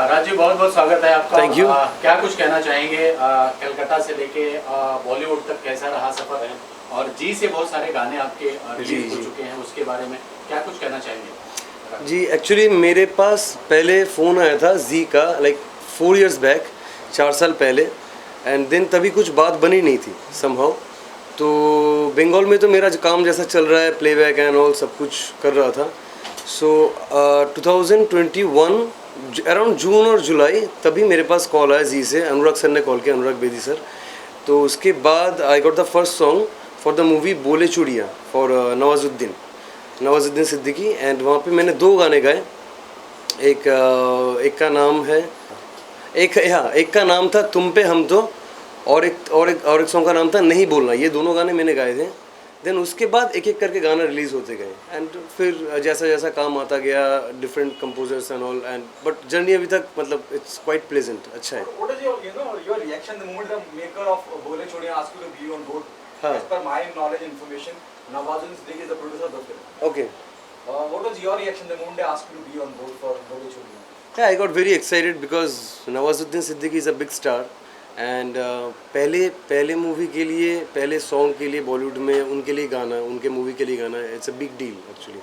राजीव, बहुत बहुत स्वागत है आपका। Thank you. क्या कुछ कहना चाहेंगे, कलकत्ता से लेके बॉलीवुड तक कैसा रहा सफर है, और जी से बहुत सारे गाने आपके रिलीज हो चुके हैं, उसके बारे में क्या कुछ कहना चाहेंगे? जी एक्चुअली मेरे पास पहले फ़ोन आया था जी का, लाइक 4 इयर्स बैक, 4 साल पहले, एंड देन तभी कुछ बात बनी नहीं थी समहाउ। तो बंगाल में तो मेरा काम जैसा चल रहा है, प्लेबैक एंड ऑल सब कुछ कर रहा था। सो 2021 अराउंड जून और जुलाई, तभी मेरे पास कॉल आया जी से, अनुराग सर ने कॉल किया, अनुराग बेदी सर। तो उसके बाद I got the first song for the movie बोले चूड़ियाँ फॉर नवाजुद्दीन सिद्दीकी, एंड वहाँ पे मैंने 2 गाने गाए। एक का नाम है, एक का नाम था तुम पे हम तो, और एक सॉन्ग का नाम था नहीं बोलना। ये दोनों गाने मैंने गाए थे। देन उसके बाद एक एक करके गाना रिलीज़ होते गए, एंड फिर जैसा जैसा काम आता गया, different composers and all, and but journey अभी तक मतलब इट्स क्वाइट प्लेजेंट, अच्छा है। What is your reaction the moment the maker of Bole Chodiyan asked you to be on board? हाँ. As per my knowledge and information, Nawazuddin Siddiqui is the producer of the film. Okay, What was your reaction the moment they asked you to be on board for Bole Chodiyan? I got very excited because Nawazuddin Siddiqui is a big star, and पहले movie के लिए, पहले song के लिए बॉलीवुड में उनके लिए गाना, उनके मूवी के लिए गाना, it's a big deal actually.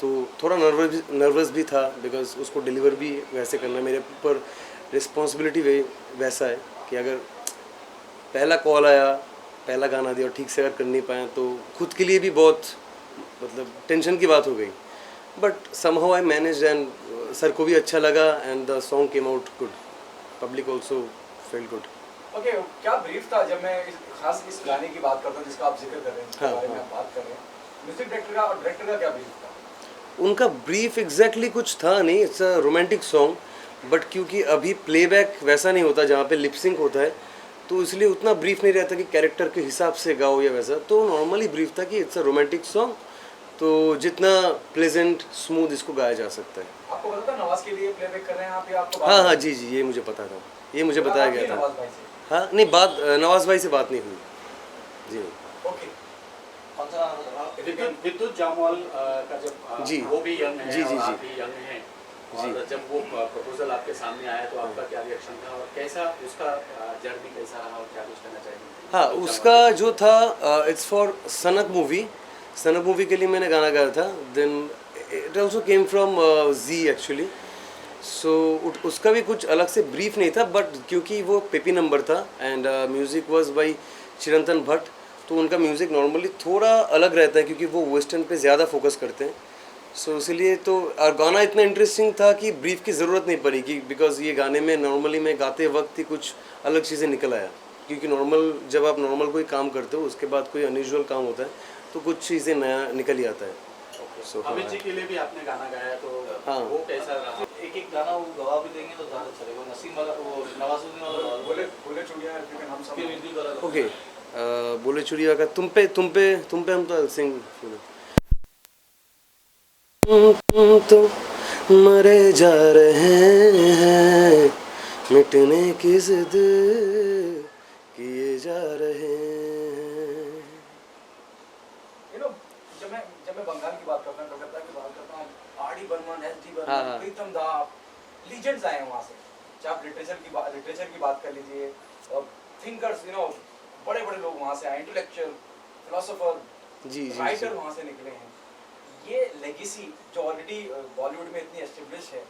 तो थोड़ा नर्वस भी था बिकॉज उसको डिलीवर भी वैसे करना, मेरे ऊपर रिस्पॉन्सिबिलिटी वैसा है कि अगर पहला कॉल आया, पहला गाना दिया और ठीक से अगर कर नहीं पाया तो खुद के लिए भी बहुत मतलब टेंशन की बात हो गई। But somehow I manage, and sir को भी अच्छा लगा, and the song came out good, public also fail good. Okay, क्या ब्रीफ था जब मैं खास इस गाने की बात करता हूँ जिसका आप जिक्र कर रहे हैं, जिसके बारे में आप बात कर रहे हैं, म्यूजिक डायरेक्टर का और डायरेक्टर का क्या ब्रीफ था? उनका ब्रीफ एग्जैक्टली कुछ था नहीं, it's a romantic song, but क्योंकि अभी प्लेबैक वैसा नहीं होता जहाँ पे लिपसिंग होता है, तो इसलिए उतना ब्रीफ नहीं रहता कि कैरेक्टर के हिसाब से गाओ या वैसा। तो नॉर्मली ब्रीफ था कि इट्स अ रोमांटिक सॉन्ग, तो जितना प्लेजेंट स्मूथ इसको गाया जा सकता है। आपको पता था नवाज के लिए प्लेबैक कर रहे हैं आप, या आपको हाँ हाँ, जी ये मुझे पता था, ये मुझे बताया गया था। नवाज भाई से? हाँ नहीं, बात नवाज भाई से बात नहीं हुई जी। ओके, विद्युत जामवाल का जब जी। वो भी यंग है जी, जी, और जी। आप भी यंग हैं, जी। और जब वो प्रपोजल आपके सामने आया तो आपका क्या रिएक्शन था, और कैसा उसका जर्नी कैसा रहा, और क्या कुछ कहना चाहिए? हाँ, उसका जो था इट्स फॉर सनक मूवी के लिए मैंने गाना गाया था। Then it also came from Zee actually. So उसका भी कुछ अलग से ब्रीफ नहीं था, बट क्योंकि वो पेपी नंबर था एंड म्यूज़िक वाज बाय चिरंतन भट्ट, तो उनका म्यूज़िक नॉर्मली थोड़ा अलग रहता है क्योंकि वो वेस्टर्न पे ज़्यादा फोकस करते हैं। सो इसलिए तो, और गाना इतना इंटरेस्टिंग था कि ब्रीफ की ज़रूरत नहीं पड़ी, कि बिकॉज ये गाने में नॉर्मली मैं गाते वक्त ही कुछ अलग चीज़ें निकल आया, क्योंकि नॉर्मल जब आप नॉर्मल कोई काम करते हो उसके बाद कोई अनयूजुअल काम होता है तो कुछ चीज़ें नया निकल ही आता है। So, अमित जी के लिए भी आपने गाना गाया, तो हाँ। वो कैसा रहा? एक एक गाना वो गवा भी देंगे तो ज़्यादा चलेगा। नसीम वाला वो नवाजुद्दीन वाला बोले चूड़ियां हम सब फिर हिंदी वाला ओके, बोले चुड़िया का तुम पे हम तो सिंग तो मरे जा रहे हैं, मिटने की जिद किए जा रहे हैं। जब मैं बंगाल की बात करता हूँ, कलकत्ता की बात करता हूँ, आर.डी. बर्मन, एस.डी. हाँ, बर्मन, हाँ। प्रीतम दा, लीजेंड्स आए हैं वहाँ से। चाहे आप लिटरेचर की बात कर लीजिए, और थिंकर्स, बड़े बड़े लोग वहाँ से आए, इंटेलेक्चुअल, फिलोसोफर, जी राइटर वहाँ से निकले हैं। ये लेगेसी जो ऑलरेडी बॉलीवुड में इतनी एस्टेब्लिश है,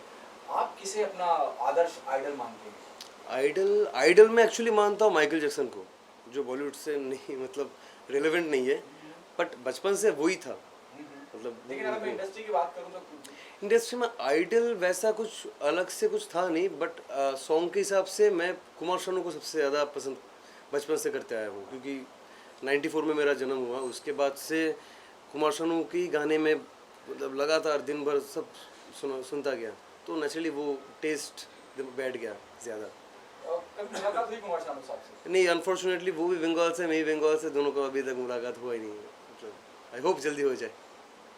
आप किसे अपना आदर्श आइडल मानते हैं? आइडल मैं एक्चुअली मानता हूँ माइकल जैक्सन को, जो बॉलीवुड से नहीं मतलब रिलेवेंट नहीं है, बट बचपन से वही था मतलब। लेकिन अगर मैं इंडस्ट्री की बात करूँ तो इंडस्ट्री में आइडल वैसा कुछ अलग से कुछ था नहीं, बट सॉन्ग के हिसाब से मैं कुमार शानू को सबसे ज़्यादा पसंद बचपन से करते आया हूँ, क्योंकि 94 में मेरा जन्म हुआ। उसके बाद से कुमार शानू की गाने में मतलब लगातार दिन भर सब सुनता गया, तो नेचुरली वो टेस्ट बैठ गया ज़्यादा। कभी मुलाकात हुई कुमार शानू साहब से? नहीं, अनफॉर्चुनेटली वो भी बंगाल से, मैं भी बंगाल से, दोनों को अभी तक मुलाकात हुआ ही नहीं है। मतलब आई होप जल्दी हो जाए।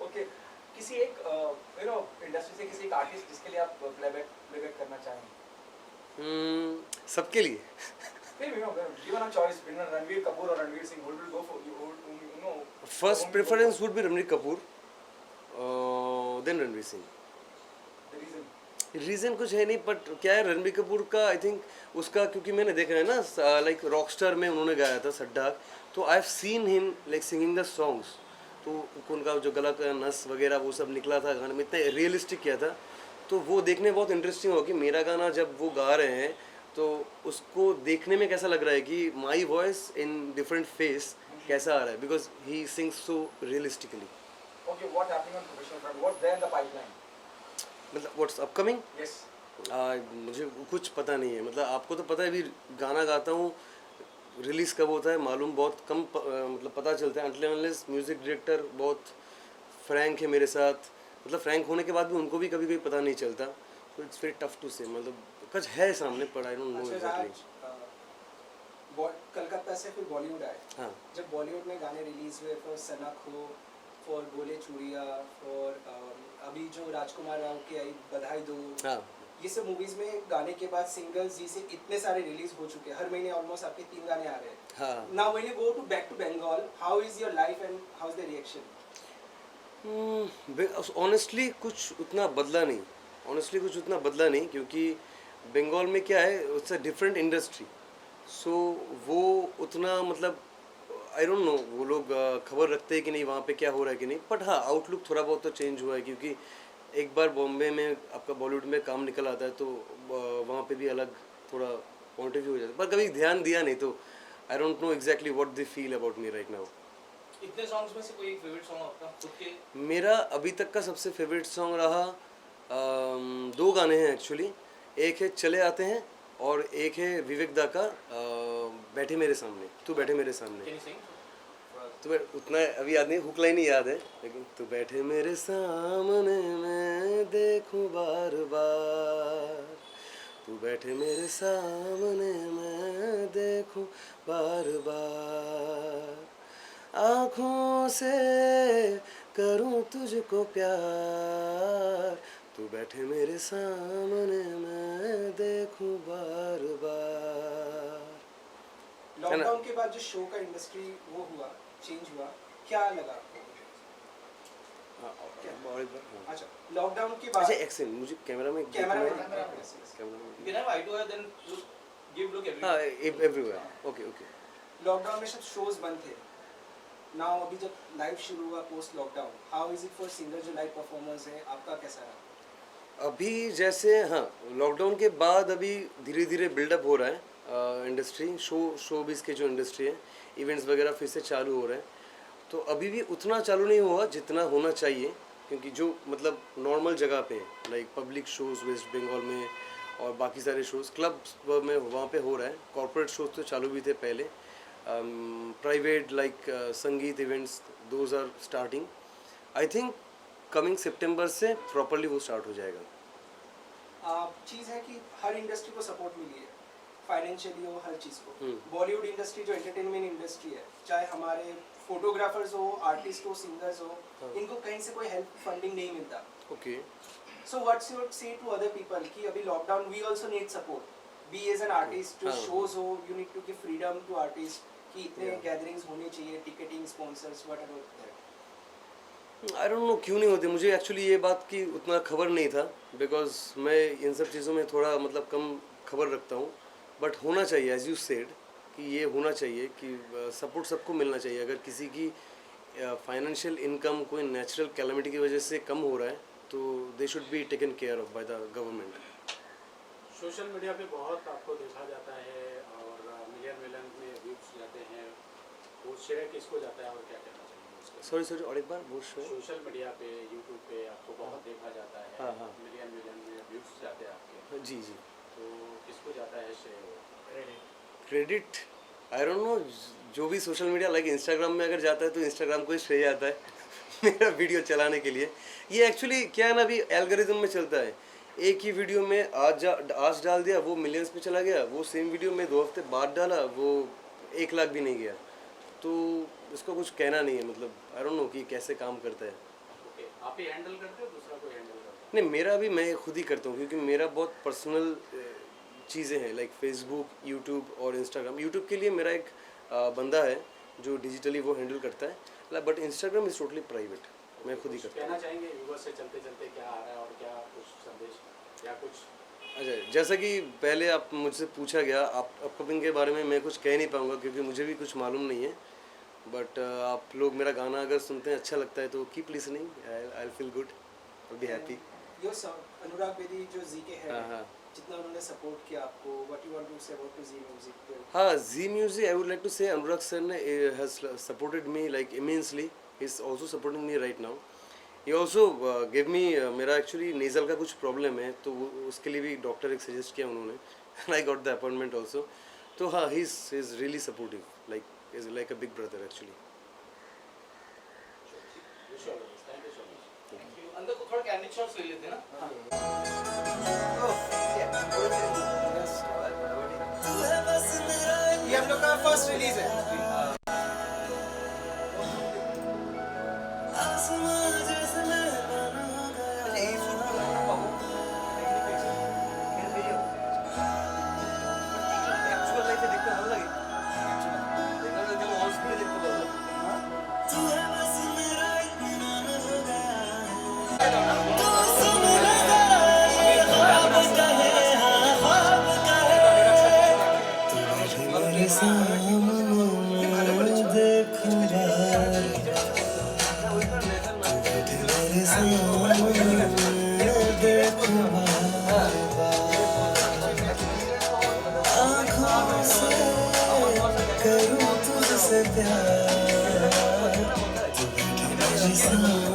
ओके, किसी एक इंडस्ट्री से किसी एक आर्टिस्ट जिसके लिए आप प्लेबैक करना चाहें? सबके लिए given a choice between Ranbir Kapoor और Ranveer Singh, who will go for you? First preference would be Ranbir Kapoor, then Ranveer Singh. The reason? Reason कुछ है नहीं, बट क्या है रणबीर कपूर का आई थिंक उसका, क्योंकि मैंने देखा है ना लाइक रॉकस्टार में उन्होंने गाया था सड्डा, तो I have seen him like singing the songs, तो उनका जो गला का नस वगैरह वो सब निकला था गाने में, इतना रियलिस्टिक किया था, तो वो देखने बहुत इंटरेस्टिंग हो कि मेरा गाना जब वो गा रहे हैं तो उसको देखने में कैसा लग रहा है कि my voice in different face कैसा आ रहा है, because he sings so realistically. Okay, what happening on professional front? What's there in the pipeline? मतलब व्हाट्स अपकमिंग, Yes. मुझे कुछ पता नहीं है, मतलब आपको तो पता है अभी गाना गाता हूँ, रिलीज़ कब होता है मालूम बहुत कम मतलब पता चलता है, अनटिल अनलेस म्यूज़िक डायरेक्टर बहुत फ्रैंक है मेरे साथ, मतलब फ्रैंक होने के बाद भी उनको भी कभी कभी पता नहीं चलता, तो इट्स वेरी टफ टू से, मतलब कुछ है सामने पर आई डोंट नो अच्छा एग्जैक्टली। कलकत्ता से फिर बॉलीवुड आए। हाँ जब बॉलीवुड में गाने रिलीज हुए, फॉर सनक हो, फॉर बोले चूड़िया, फॉर अभी जो राजकुमार राव की आई बधाई दो, हाँ ये सब मूवीज में गाने के बाद सिंगल्स जी से इतने सारे रिलीज हो चुके हैं, हर महीने ऑलमोस्ट आपके 3 गाने आ रहे हैं। हाँ। Now when you go to back to Bengal, how is your life and how is the reaction? Honestly कुछ उतना बदला नहीं, ऑनेस्टली कुछ उतना बदला नहीं, क्योंकि बंगाल में क्या है इट्स अ डिफरेंट इंडस्ट्री, सो वो उतना मतलब आई डोंट नो वो लोग खबर रखते हैं कि नहीं वहाँ पे क्या हो रहा है कि नहीं, बट हाँ आउटलुक थोड़ा बहुत तो चेंज हुआ है, क्योंकि एक बार बॉम्बे में आपका बॉलीवुड में काम निकल आता है तो वहाँ पे भी अलग थोड़ा पॉइंट ऑफ व्यू हो जाता है, पर कभी ध्यान दिया नहीं, तो आई don't know exactly what they feel about me right now. इतने सॉन्ग्स में से कोई एक फेवरेट सॉन्ग आपका खुद के? मेरा अभी तक का सबसे फेवरेट सॉन्ग रहा 2 गाने हैं एक्चुअली, एक है चले आते हैं और एक है विवेक दा का बैठे मेरे सामने, तू बैठे मेरे सामने। Can you sing? तो उतना अभी याद नहीं, हुक लाइन ही याद है, लेकिन तू बैठे मेरे सामने मैं देखूं बार बार, तू बैठे मेरे सामने मैं देखूं बार बार, आँखों से करूं तुझको प्यार, तू बैठे मेरे सामने मैं देखूं बार बार। लॉकडाउन के बाद जो शो का इंडस्ट्री वो हुआ, चेंज हुआ, क्या लगा आपको? और एक बार, हाँ। अच्छा, लॉकडाउन के बाद अच्छा एक्सेंट मुझे कैमरा में कैमरा में camera You can have eye to eye, then look हाँ everywhere. Everywhere, okay okay. Lockdown में सब शोज बंद थे। नाउ अभी जब लाइव शुरू हुआ post lockdown, how is it for singer जो लाइव परफॉर्मर्स हैं, आपका कैसा रहा? अभी जैसे हाँ लॉकडाउन के बाद अभी धीरे धीरे बिल्डअप हो रहा है इंडस्ट्री, शोबिज़ के जो इंडस्ट्री है, इवेंट्स वगैरह फिर से चालू हो रहे हैं, तो अभी भी उतना चालू नहीं हुआ जितना होना चाहिए, क्योंकि जो मतलब नॉर्मल जगह पे like public shows West Bengal में और बाकी सारे शोज़ क्लब्स में वहाँ पे हो रहा है, कॉर्पोरेट शोज़ तो चालू भी थे पहले, private like sangeet events those are starting, I think coming September से प्रॉपरली वो स्टार्ट हो जाएगा। चीज़ है कि हर इंडस्ट्री को सपोर्ट मिली है, फाइनेंशियली हो, हर चीज़ को। बॉलीवुड इंडस्ट्री जो एंटरटेनमेंट इंडस्ट्री है, चाहे हमारे फोटोग्राफर्स हो, आर्टिस्ट हो, सिंगर्स हो, इनको कहीं से कोई हेल्प फंडिंग नहीं मिलता। Okay so what's your say to other people कि अभी lockdown we also need support, be as an artist, जो हाँ। शोज हो, you need to give freedom to artist कि इतने Yeah. गैदरिंग्स होने चाहिए, ticketing, sponsors, what about that? I don't know क्यों नहीं होते, मुझे एक्चुअली ये बात की उतना खबर नहीं था, बिकॉज मैं इन सब चीज़ों में थोड़ा मतलब कम खबर रखता हूँ, बट होना चाहिए एज यू सेड कि ये होना चाहिए कि सपोर्ट सबको मिलना चाहिए। अगर किसी की फाइनेंशियल इनकम कोई नेचुरल कैलेमिटी की वजह से कम हो रहा है तो they should be taken care of by the government. Social media पे बहुत आपको देखा जाता है और मिलियन मिलियन में व्यूज जाते हैं, वो श्रेय किसको जाता है और क्या कहना चाहिए उसके? सॉरी और एक बार वो सोशल मीडिया पे यूट्यूब पे आपको बहुत देखा जाता है, हाँ, हाँ। मिलियन मिलियन में व्यूज जाते हैं आपके, जी जी तो किसको जाता है श्रेय? क्रेडिट आई डोंट नो, जो भी सोशल मीडिया लाइक इंस्टाग्राम में अगर जाता है तो इंस्टाग्राम को ही श्रेय आता है मेरा वीडियो चलाने के लिए। ये एक्चुअली क्या है ना, अभी एल्गोरिज्म में चलता है, एक ही वीडियो में आज डाल दिया वो मिलियंस पे चला गया, वो सेम वीडियो में 2 हफ्ते बाद डाला वो 1 लाख भी नहीं गया, तो इसका कुछ कहना नहीं है, मतलब आई डोंट नो कि कैसे काम करता है। ओके, आप ही हैंडल करते हो, दूसरा कोई हैंडल करता है? नहीं मेरा भी मैं खुद ही करता हूँ, क्योंकि मेरा बहुत पर्सनल चीज़ें हैं लाइक फेसबुक, यूट्यूब और इंस्टाग्राम। यूट्यूब के लिए मेरा एक बंदा है जो डिजिटली वो हैंडल करता है, but Instagram is totally private, मैं खुद ही करता हूँ। कहना चाहेंगे व्यूअर्स से चलते चलते क्या आ रहा है और क्या कुछ संदेश? या कुछ? अच्छा, जैसा कि पहले आप मुझसे पूछा गया, आप अपकमिंग के बारे में मैं कुछ कह नहीं पाऊँगा क्योंकि मुझे भी कुछ मालूम नहीं है, बट आप लोग मेरा गाना अगर सुनते हैं अच्छा लगता है तो keep listening, I feel good, I be happy. Your song Anurag Bedi जो जी के हाँ, हैं, हाँ। जितना उन्होंने सपोर्ट किया आपको, what you want to say about Zee music? हाँ, Zee music, I would like to say Anurag sir ने has supported me like immensely, he is also supporting me right now. He also give me, मेरा actually nasal का कुछ problem है तो उसके लिए भी डॉक्टर एक सजेस्ट किया उन्होंने, and I got the appointment also. तो हाँ, he is really supportive, like is like a big brother actually. Wish you all the best, thank you so much. अंदर को थोड़ा कैंडिड शॉट्स ले लेते हैं ना। ये हम लोग का फर्स्ट रिलीज है। करूं तुझसे प्यार, तू बैठी मेरे सामने